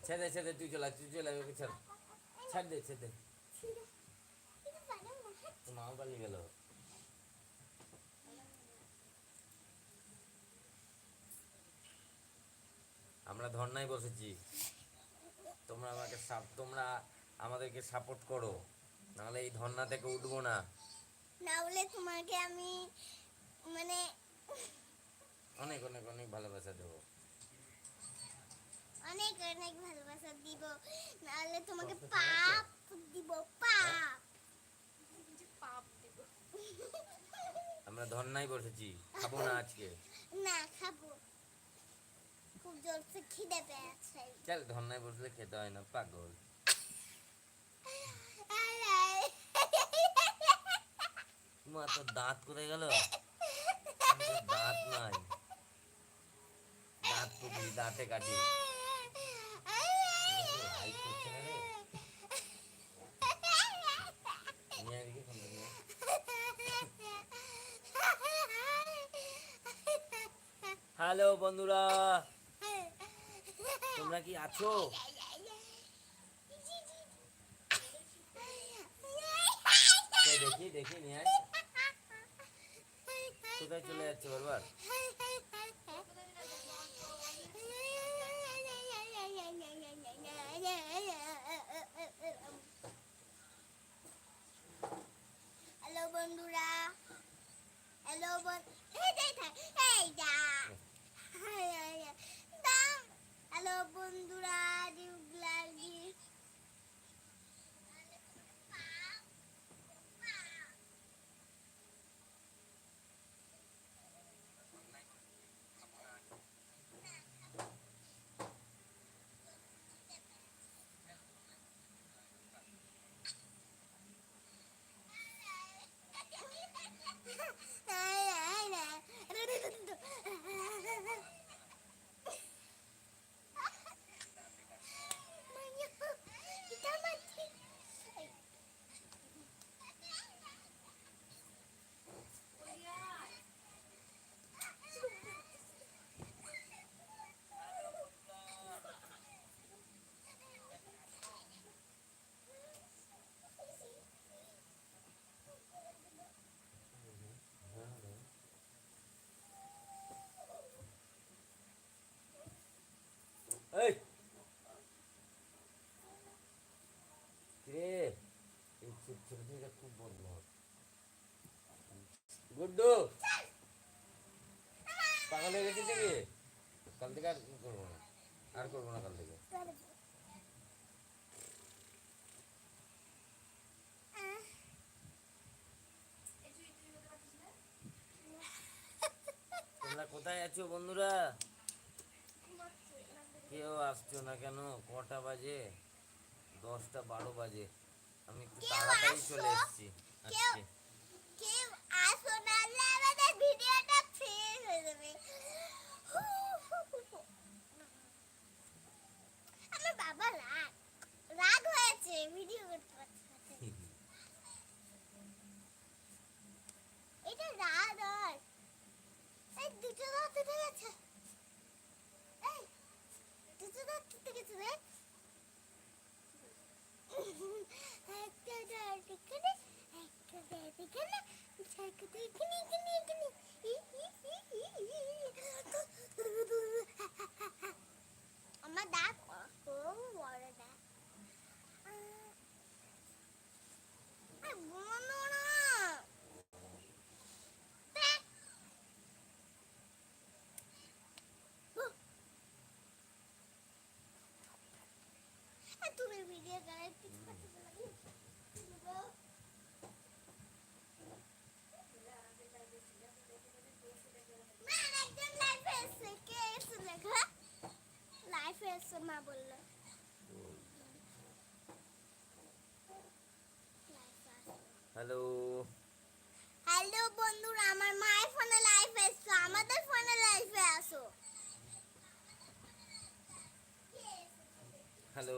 ছেড়ে তুই চলে ওকে ছাড় দে মাও পালিয়ে গেল। আমরা ধর্নায় বসেছি, তোমরা আমাদেরকে সাপোর্ট করো, নাহলে এই ধর্না থেকে উঠবো না। না হলে তোমাকে আমি মানে অনেক অনেক অনেক ভালোবাসা দেবো, অনেক অনেক ভালোবাসা দিব, না হলে তোমাকে পাপ দিব, পাপ দিব। আমরা ধর্নায় বসেছি, খাবো না আজকে। না খাবো, খুব জোরসে খিদে পেয়েছে। চল, ধর্নায় বসলে খেতে হয় না, পাগল। মা, তোর দাঁত কোথায় গেল? দাঁত নাই, দাঁত টুকরি, দাঁতে কাটি। হাই করছে না রে, নিয়ে এদিকে ফোনটা নিয়ে। হ্যালো বন্ধুরা, তোমরা কি আছো? দেখি নিয়ে আয়। কোথায় চলে যাচ্ছে বারবার? হ্যালো বন্ধুরা, হ্যালো হ্যালো বন্ধুরা, এই রে, এই ছেলেটা খুব বদমাশ। গুড্ডু পাগল হয়ে গেছিস নাকি? কাল থেকে আর করবো না, কাল থেকে। তোমরা কোথায় আছো বন্ধুরা? কেউ আসছো না কেন? কটা বাজে? 10টা 12 বাজে। আমি একটু তাড়াতাড়ি চলে এসেছি আজকে। কেউ আসো না, আমাদের ভিডিওটা ফেল হয়ে যাবে। আমার বাবা রাগ হয়েছে, ভিডিও করতে পারছে না। এটা রাগ আর এই দুটো দাঁত উঠে গেছে, এই দুটো দাঁত উঠে গেছে রে। একটা দাঁত এখানে, একটা দাঁত এখানে, একটা এখানে। আমার দাঁত খুব বড় দাঁত। বন্ধুরা, তুমি ভিডিও করে কিছু করতে পারো। একজন লাইফে এসে, কে এসে লেখা লাইফে এসে মা বললো। হ্যালো হ্যালো বন্ধুরা, আমার মায়ের ফোনে লাইভে এসো, আমাদের ফোনে লাইভে আসো। হ্যালো